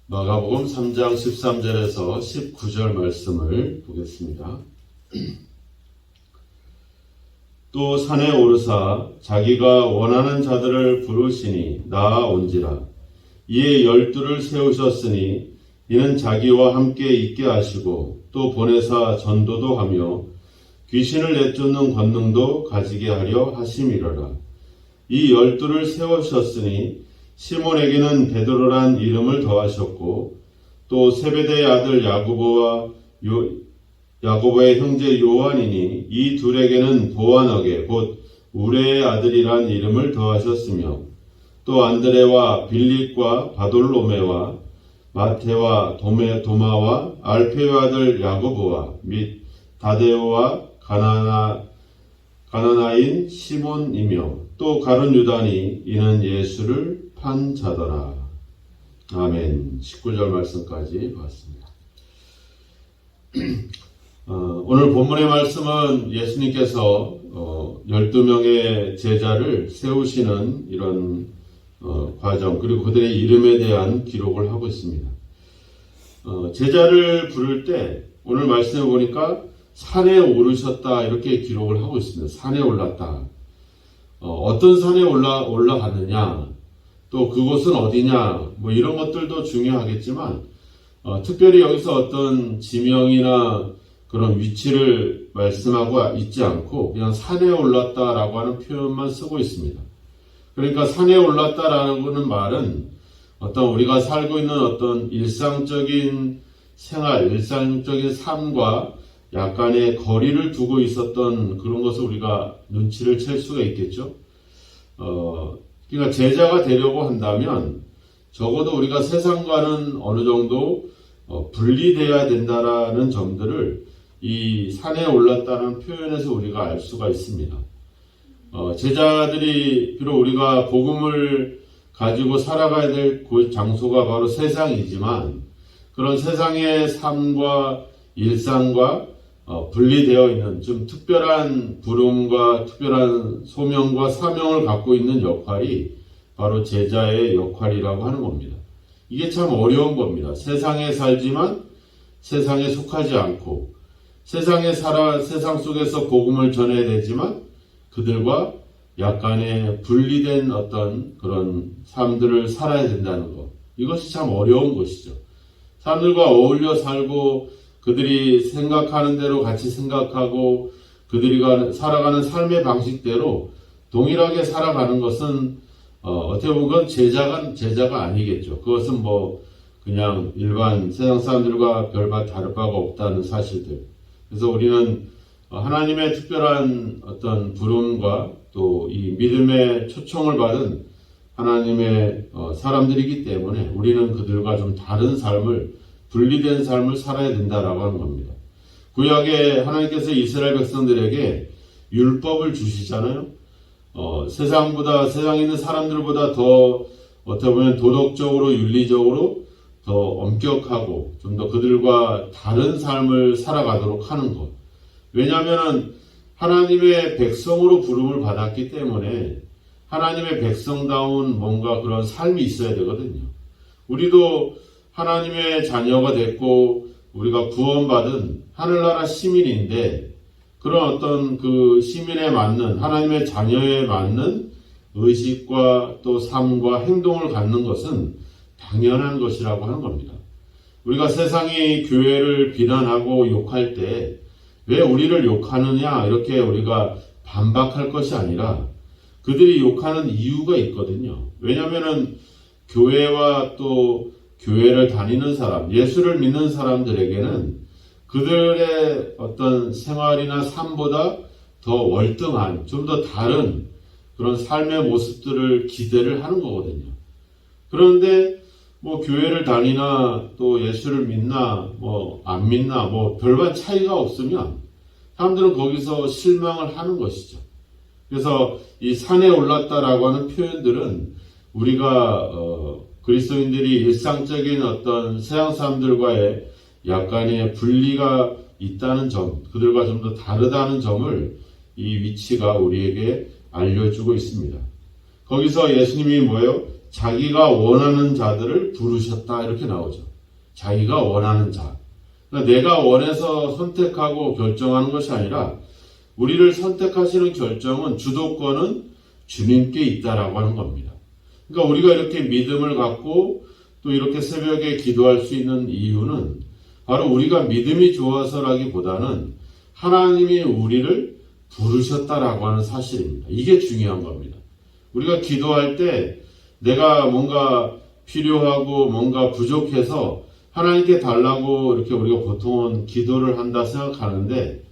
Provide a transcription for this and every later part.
마가복음 3장 13절에서 19절 말씀을 보겠습니다. 또 산에 오르사 자기가 원하는 자들을 부르시니 나아온지라. 이에 12를 세우셨으니 이는 자기와 함께 있게 하시고 또 보내사 전도도 하며 귀신을 내쫓는 권능도 가지게 하려 하심이로라. 이 12를 세우셨으니 시몬에게는 베드로란 이름을 더하셨고 또 세베대의 아들 야고보의 형제 요한이니 이 둘에게는 보아너게 곧 우레의 아들이란 이름을 더하셨으며 또 안드레와 빌립과 바돌로메와 마테와 도마와 알페의 아들 야고보와 및 다데오와 가나나인 시몬이며 또 가룟 유다니 이는 예수를 판 자더라. 아멘. 19절 말씀까지 봤습니다. 오늘 본문의 말씀은 예수님께서 12명의 제자를 세우시는 이런 과정, 그리고 그들의 이름에 대한 기록을 하고 있습니다. 제자를 부를 때 오늘 말씀해 보니까 산에 오르셨다 이렇게 기록을 하고 있습니다. 산에 올랐다. 어떤 산에 올라갔느냐, 또 그곳은 어디냐, 뭐 이런 것들도 중요하겠지만 특별히 여기서 어떤 지명이나 그런 위치를 말씀하고 있지 않고 그냥 산에 올랐다라고 하는 표현만 쓰고 있습니다. 그러니까 산에 올랐다라는 말은 어떤 우리가 살고 있는 어떤 일상적인 생활, 일상적인 삶과 약간의 거리를 두고 있었던 그런 것을 우리가 눈치를 챌 수가 있겠죠. 그러니까 제자가 되려고 한다면 적어도 우리가 세상과는 어느 정도 분리되어야 된다라는 점들을 이 산에 올랐다는 표현에서 우리가 알 수가 있습니다. 제자들이 비록 우리가 복음을 가지고 살아가야 될 장소가 바로 세상이지만 그런 세상의 삶과 일상과 분리되어 있는 좀 특별한 부름과 특별한 소명과 사명을 갖고 있는 역할이 바로 제자의 역할이라고 하는 겁니다. 이게 참 어려운 겁니다. 세상에 살지만 세상에 속하지 않고 세상 속에서 복음을 전해야 되지만 그들과 약간의 분리된 어떤 그런 삶들을 살아야 된다는 것. 이것이 참 어려운 것이죠. 사람들과 어울려 살고 그들이 생각하는 대로 같이 생각하고 그들이 살아가는 삶의 방식대로 동일하게 살아가는 것은 어떻게 보면 제자가 아니겠죠. 그것은 그냥 일반 세상 사람들과 별반 다를 바가 없다는 사실들. 그래서 우리는 하나님의 특별한 어떤 부름과 또 이 믿음의 초청을 받은 하나님의 사람들이기 때문에 우리는 그들과 좀 다른 삶을, 분리된 삶을 살아야 된다라고 하는 겁니다. 구약에 하나님께서 이스라엘 백성들에게 율법을 주시잖아요. 세상에 있는 사람들보다 더 어떻게 보면 도덕적으로, 윤리적으로 더 엄격하고 좀 더 그들과 다른 삶을 살아가도록 하는 것. 왜냐하면 하나님의 백성으로 부름을 받았기 때문에 하나님의 백성다운 뭔가 그런 삶이 있어야 되거든요. 우리도 하나님의 자녀가 됐고 우리가 구원받은 하늘나라 시민인데 그런 어떤 그 시민에 맞는 하나님의 자녀에 맞는 의식과 또 삶과 행동을 갖는 것은 당연한 것이라고 하는 겁니다. 우리가 세상이 교회를 비난하고 욕할 때 왜 우리를 욕하느냐 이렇게 우리가 반박할 것이 아니라 그들이 욕하는 이유가 있거든요. 왜냐하면 교회와 또 교회를 다니는 사람, 예수를 믿는 사람들에게는 그들의 어떤 생활이나 삶보다 더 월등한, 좀 더 다른 그런 삶의 모습들을 기대를 하는 거거든요. 그런데 교회를 다니나 또 예수를 믿나 안 믿나 별반 차이가 없으면 사람들은 거기서 실망을 하는 것이죠. 그래서 이 산에 올랐다라고 하는 표현들은 우리가 그리스도인들이 일상적인 어떤 세상 사람들과의 약간의 분리가 있다는 점, 그들과 좀 더 다르다는 점을 이 위치가 우리에게 알려주고 있습니다. 거기서 예수님이 자기가 원하는 자들을 부르셨다 이렇게 나오죠. 자기가 원하는 자. 그러니까 내가 원해서 선택하고 결정하는 것이 아니라 우리를 선택하시는 결정은 주도권은 주님께 있다라고 하는 겁니다. 그러니까 우리가 이렇게 믿음을 갖고 또 이렇게 새벽에 기도할 수 있는 이유는 바로 우리가 믿음이 좋아서라기보다는 하나님이 우리를 부르셨다라고 하는 사실입니다. 이게 중요한 겁니다. 우리가 기도할 때 내가 뭔가 필요하고 뭔가 부족해서 하나님께 달라고 이렇게 우리가 보통은 기도를 한다 생각하는데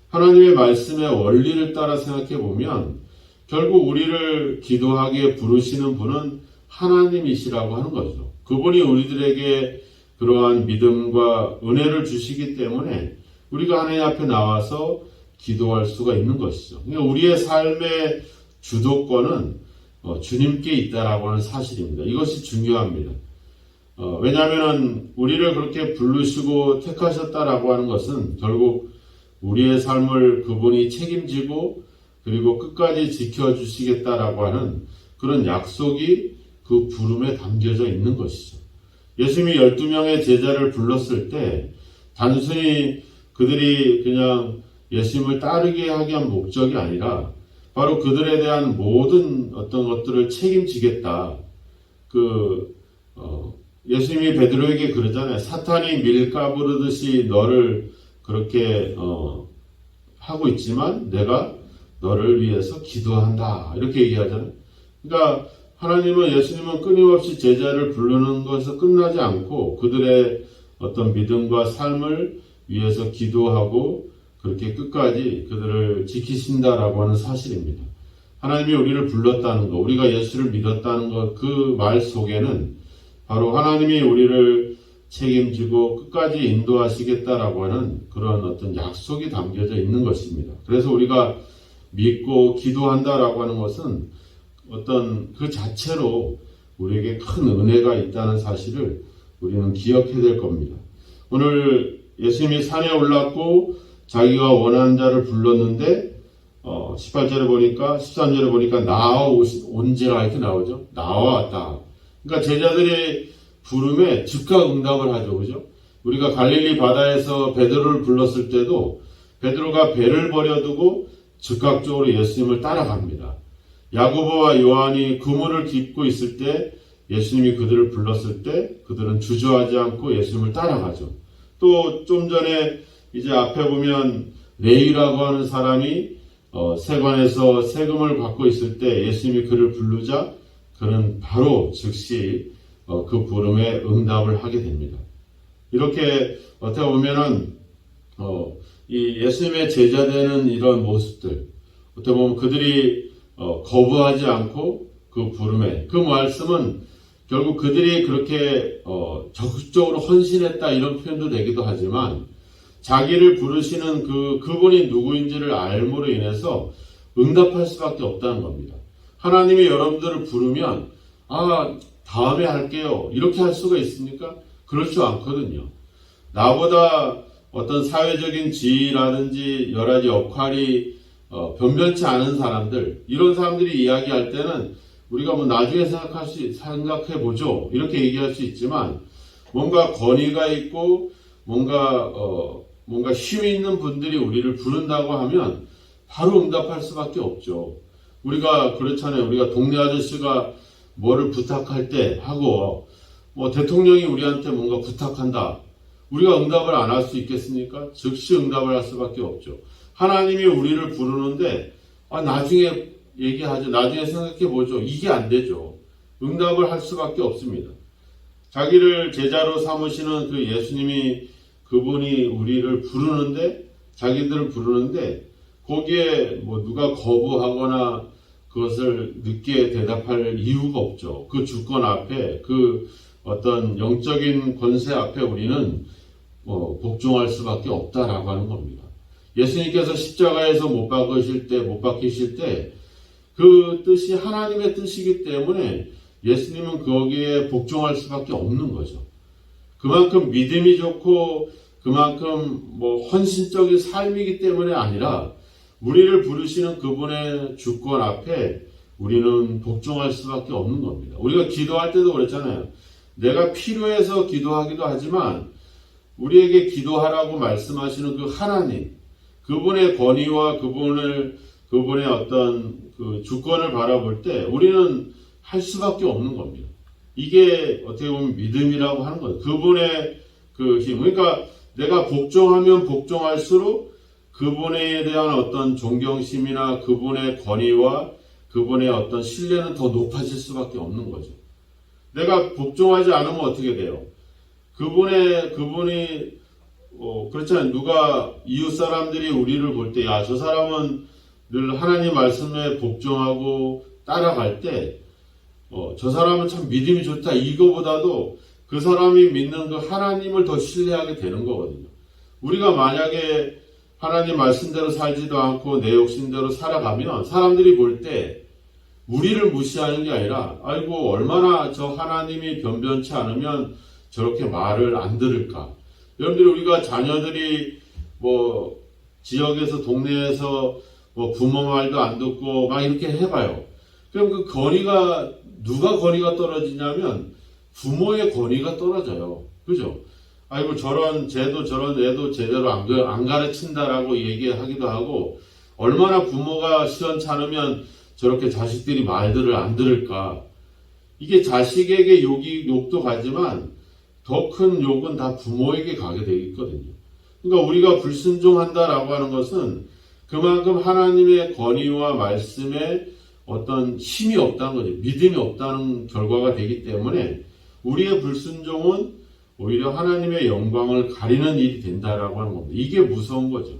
하나님의 말씀의 원리를 따라 생각해 보면 결국 우리를 기도하기에 부르시는 분은 하나님이시라고 하는 거죠. 그분이 우리들에게 그러한 믿음과 은혜를 주시기 때문에 우리가 하나님 앞에 나와서 기도할 수가 있는 것이죠. 그러니까 우리의 삶의 주도권은 주님께 있다라고 하는 사실입니다. 이것이 중요합니다. 왜냐하면 우리를 그렇게 부르시고 택하셨다라고 하는 것은 결국 우리의 삶을 그분이 책임지고 그리고 끝까지 지켜주시겠다라고 하는 그런 약속이 그 부름에 담겨져 있는 것이죠. 예수님이 12명의 제자를 불렀을 때 단순히 그들이 그냥 예수님을 따르게 하기 위한 목적이 아니라 바로 그들에 대한 모든 어떤 것들을 책임지겠다. 예수님이 베드로에게 그러잖아요. 사탄이 밀 까부르듯이 너를 그렇게 하고 있지만 내가 너를 위해서 기도한다. 이렇게 얘기하잖아요. 그러니까 예수님은 끊임없이 제자를 부르는 것에서 끝나지 않고 그들의 어떤 믿음과 삶을 위해서 기도하고 그렇게 끝까지 그들을 지키신다라고 하는 사실입니다. 하나님이 우리를 불렀다는 것, 우리가 예수를 믿었다는 것, 그 말 속에는 바로 하나님이 우리를 책임지고 끝까지 인도하시겠다라고 하는 그런 어떤 약속이 담겨져 있는 것입니다. 그래서 우리가 믿고 기도한다라고 하는 것은 어떤 그 자체로 우리에게 큰 은혜가 있다는 사실을 우리는 기억해야 될 겁니다. 오늘 예수님이 산에 올랐고 자기가 원하는 자를 불렀는데 18절에 보니까 13절에 보니까 나아온지라 이렇게 나오죠. 나와왔다. 그러니까 제자들의 부름에 즉각 응답을 하죠. 그죠? 우리가 갈릴리 바다에서 베드로를 불렀을 때도 베드로가 배를 버려두고 즉각적으로 예수님을 따라갑니다. 야고보와 요한이 그물을 깃고 있을 때 예수님이 그들을 불렀을 때 그들은 주저하지 않고 예수님을 따라가죠. 또 좀 전에 이제 앞에 보면 레이라고 하는 사람이 세관에서 세금을 받고 있을 때 예수님이 그를 부르자 그는 바로 즉시 그 부름에 응답을 하게 됩니다. 이렇게 어떻게 보면은 이 예수님의 제자되는 이런 모습들 어떻게 보면 그들이 거부하지 않고 그 부름에 그 말씀은 결국 그들이 그렇게 적극적으로 헌신했다 이런 표현도 되기도 하지만 자기를 부르시는 그분이 누구인지를 알므로 인해서 응답할 수밖에 없다는 겁니다. 하나님이 여러분들을 부르면 다음에 할게요 이렇게 할 수가 있습니까? 그렇지 않거든요. 나보다 어떤 사회적인 지위라든지 여러 가지 역할이 변변치 않은 사람들 이런 사람들이 이야기할 때는 우리가 나중에 생각해보죠 이렇게 얘기할 수 있지만 뭔가 권위가 있고 뭔가 힘이 있는 분들이 우리를 부른다고 하면 바로 응답할 수밖에 없죠. 우리가 그렇잖아요. 우리가 동네 아저씨가 뭐를 부탁할 때 하고 대통령이 우리한테 뭔가 부탁한다. 우리가 응답을 안 할 수 있겠습니까? 즉시 응답을 할 수밖에 없죠. 하나님이 우리를 부르는데 나중에 얘기하죠. 나중에 생각해보죠. 이게 안 되죠. 응답을 할 수밖에 없습니다. 자기를 제자로 삼으시는 그 예수님이 그분이 우리를 부르는데 자기들을 부르는데 거기에 누가 거부하거나 그것을 늦게 대답할 이유가 없죠. 그 주권 앞에 그 어떤 영적인 권세 앞에 우리는 복종할 수밖에 없다라고 하는 겁니다. 예수님께서 십자가에서 못 박히실 때 그 뜻이 하나님의 뜻이기 때문에 예수님은 거기에 복종할 수밖에 없는 거죠. 그만큼 믿음이 좋고 그만큼 헌신적인 삶이기 때문에 아니라 우리를 부르시는 그분의 주권 앞에 우리는 복종할 수밖에 없는 겁니다. 우리가 기도할 때도 그랬잖아요. 내가 필요해서 기도하기도 하지만 우리에게 기도하라고 말씀하시는 그 하나님, 그분의 권위와 그분의 어떤 그 주권을 바라볼 때 우리는 할 수밖에 없는 겁니다. 이게 어떻게 보면 믿음이라고 하는 거예요. 그분의 그 힘. 그러니까 내가 복종하면 복종할수록 그분에 대한 어떤 존경심이나 그분의 권위와 그분의 어떤 신뢰는 더 높아질 수밖에 없는 거죠. 내가 복종하지 않으면 어떻게 돼요? 그분이 그렇잖아요. 누가 이웃 사람들이 우리를 볼 때, 야, 저 사람은 늘 하나님 말씀에 복종하고 따라갈 때, 저 사람은 참 믿음이 좋다. 이거보다도 그 사람이 믿는 그 하나님을 더 신뢰하게 되는 거거든요. 우리가 만약에 하나님 말씀대로 살지도 않고 내 욕심대로 살아가면 사람들이 볼 때 우리를 무시하는 게 아니라, 아이고, 얼마나 저 하나님이 변변치 않으면 저렇게 말을 안 들을까. 여러분들이 우리가 자녀들이 지역에서 동네에서 부모 말도 안 듣고 막 이렇게 해봐요. 그럼 그 누가 권위가 떨어지냐면 부모의 권위가 떨어져요. 그죠? 아이고, 저런 애도 제대로 안 가르친다라고 얘기하기도 하고, 얼마나 부모가 시원찮으면 저렇게 자식들이 말들을 안 들을까. 이게 자식에게 욕도 가지만 더 큰 욕은 다 부모에게 가게 되어 있거든요. 그러니까 우리가 불순종한다라고 하는 것은 그만큼 하나님의 권위와 말씀에 어떤 힘이 없다는 거죠. 믿음이 없다는 결과가 되기 때문에 우리의 불순종은 오히려 하나님의 영광을 가리는 일이 된다라고 하는 겁니다. 이게 무서운 거죠.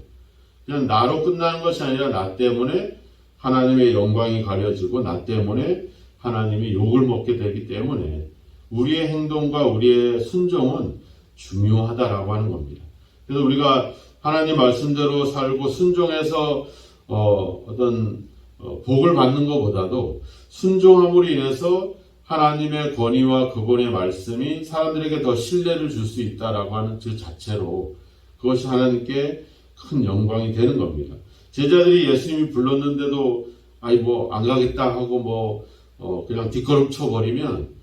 그냥 나로 끝나는 것이 아니라 나 때문에 하나님의 영광이 가려지고 나 때문에 하나님이 욕을 먹게 되기 때문에 우리의 행동과 우리의 순종은 중요하다라고 하는 겁니다. 그래서 우리가 하나님 말씀대로 살고 순종해서 복을 받는 것보다도 순종함으로 인해서 하나님의 권위와 그분의 말씀이 사람들에게 더 신뢰를 줄 수 있다라고 하는 그 자체로 그것이 하나님께 큰 영광이 되는 겁니다. 제자들이 예수님이 불렀는데도 안 가겠다 하고 그냥 뒷걸음 쳐버리면,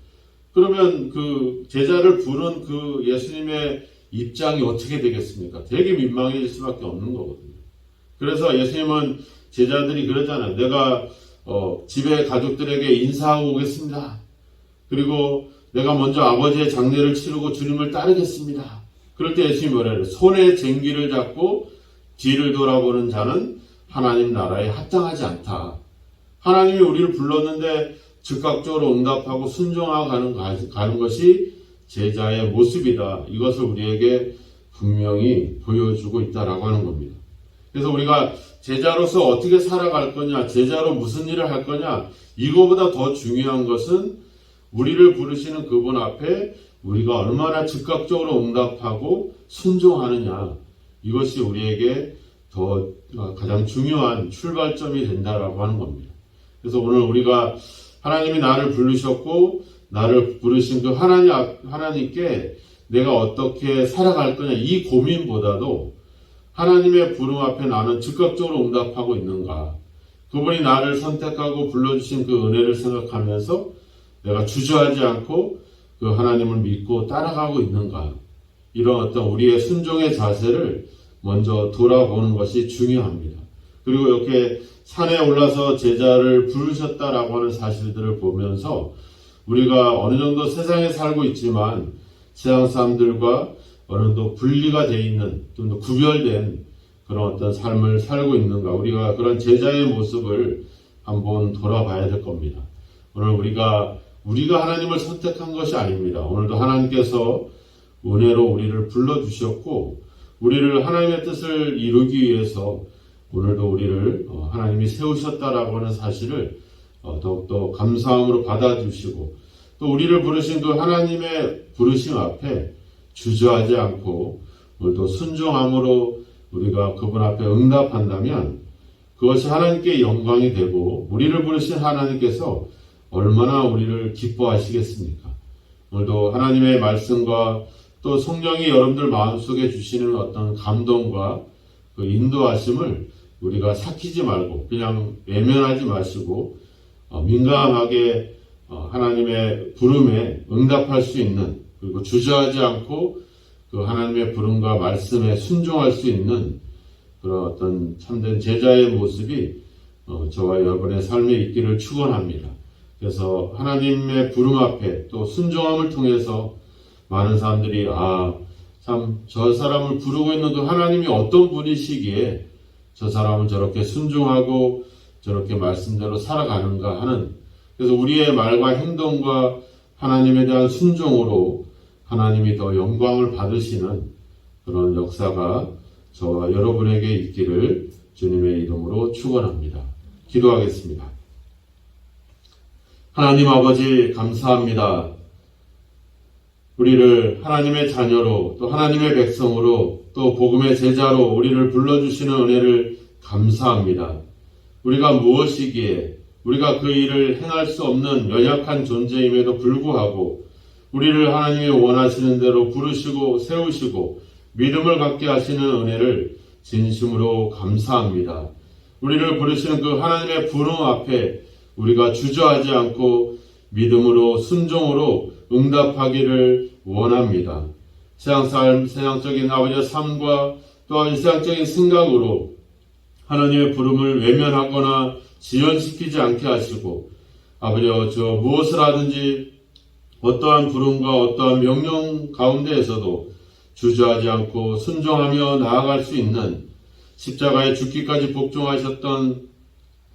그러면 그 제자를 부른 그 예수님의 입장이 어떻게 되겠습니까? 되게 민망해질 수밖에 없는 거거든요. 그래서 예수님은 제자들이 그러잖아요. 내가 집에 가족들에게 인사하고 오겠습니다. 그리고 내가 먼저 아버지의 장례를 치르고 주님을 따르겠습니다. 그럴 때 예수님이 뭐라 그래요? 손에 쟁기를 잡고 뒤를 돌아보는 자는 하나님 나라에 합당하지 않다. 하나님이 우리를 불렀는데 즉각적으로 응답하고 순종하고 가는 것이 제자의 모습이다. 이것을 우리에게 분명히 보여주고 있다라고 하는 겁니다. 그래서 우리가 제자로서 어떻게 살아갈 거냐, 제자로 무슨 일을 할 거냐, 이거보다 더 중요한 것은 우리를 부르시는 그분 앞에 우리가 얼마나 즉각적으로 응답하고 순종하느냐, 이것이 우리에게 더 가장 중요한 출발점이 된다라고 하는 겁니다. 그래서 오늘 우리가 하나님이 나를 부르셨고 나를 부르신 그 하나님께 내가 어떻게 살아갈 거냐, 이 고민보다도 하나님의 부름 앞에 나는 즉각적으로 응답하고 있는가, 그분이 나를 선택하고 불러주신 그 은혜를 생각하면서 내가 주저하지 않고 그 하나님을 믿고 따라가고 있는가, 이런 어떤 우리의 순종의 자세를 먼저 돌아보는 것이 중요합니다. 그리고 이렇게 산에 올라서 제자를 부르셨다라고 하는 사실들을 보면서 우리가 어느 정도 세상에 살고 있지만 세상 사람들과 어느 정도 분리가 되어 있는, 좀 더 구별된 그런 어떤 삶을 살고 있는가, 우리가 그런 제자의 모습을 한번 돌아봐야 될 겁니다. 오늘 우리가 하나님을 선택한 것이 아닙니다. 오늘도 하나님께서 은혜로 우리를 불러주셨고 우리를 하나님의 뜻을 이루기 위해서 오늘도 우리를 하나님이 세우셨다라고 하는 사실을 더욱더 감사함으로 받아주시고, 또 우리를 부르신 그 하나님의 부르심 앞에 주저하지 않고 오늘도 순종함으로 우리가 그분 앞에 응답한다면 그것이 하나님께 영광이 되고 우리를 부르신 하나님께서 얼마나 우리를 기뻐하시겠습니까? 오늘도 하나님의 말씀과 또 성령이 여러분들 마음속에 주시는 어떤 감동과 그 인도하심을 우리가 삭히지 말고 그냥 외면하지 마시고 민감하게 하나님의 부름에 응답할 수 있는, 그리고 주저하지 않고 그 하나님의 부름과 말씀에 순종할 수 있는 그런 어떤 참된 제자의 모습이 저와 여러분의 삶에 있기를 축원합니다. 그래서 하나님의 부름 앞에 또 순종함을 통해서 많은 사람들이 참 저 사람을 부르고 있는데 하나님이 어떤 분이시기에 저 사람은 저렇게 순종하고 저렇게 말씀대로 살아가는가 하는, 그래서 우리의 말과 행동과 하나님에 대한 순종으로 하나님이 더 영광을 받으시는 그런 역사가 저와 여러분에게 있기를 주님의 이름으로 축원합니다. 기도하겠습니다. 하나님 아버지 감사합니다. 우리를 하나님의 자녀로, 또 하나님의 백성으로, 또 복음의 제자로 우리를 불러주시는 은혜를 감사합니다. 우리가 무엇이기에 우리가 그 일을 행할 수 없는 연약한 존재임에도 불구하고 우리를 하나님이 원하시는 대로 부르시고 세우시고 믿음을 갖게 하시는 은혜를 진심으로 감사합니다. 우리를 부르시는 그 하나님의 부름 앞에 우리가 주저하지 않고 믿음으로 순종으로 응답하기를 원합니다. 세상적인 아버지의 삶과 또한 세상적인 생각으로 하나님의 부름을 외면하거나 지연시키지 않게 하시고, 아버지여 무엇을 하든지 어떠한 부름과 어떠한 명령 가운데에서도 주저하지 않고 순종하며 나아갈 수 있는, 십자가에 죽기까지 복종하셨던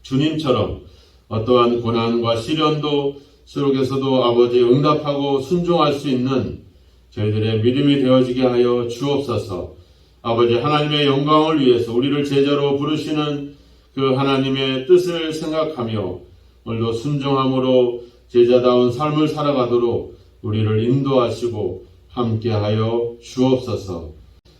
주님처럼 어떠한 고난과 시련도 속에서도 아버지 응답하고 순종할 수 있는 저희들의 믿음이 되어지게 하여 주옵소서. 아버지 하나님의 영광을 위해서 우리를 제자로 부르시는 그 하나님의 뜻을 생각하며 오늘도 순종함으로 제자다운 삶을 살아가도록 우리를 인도하시고 함께하여 주옵소서.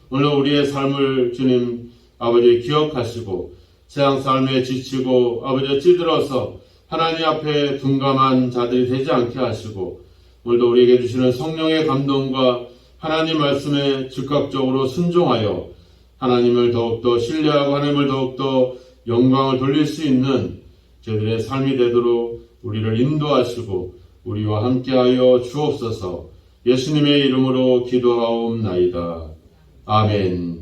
오늘 우리의 삶을 주님 아버지 기억하시고 세상 삶에 지치고 아버지 찌들어서 하나님 앞에 둔감한 자들이 되지 않게 하시고, 오늘도 우리에게 주시는 성령의 감동과 하나님 말씀에 즉각적으로 순종하여 하나님을 더욱더 신뢰하고 하나님을 더욱더 영광을 돌릴 수 있는 저희들의 삶이 되도록 우리를 인도하시고 우리와 함께하여 주옵소서. 예수님의 이름으로 기도하옵나이다. 아멘.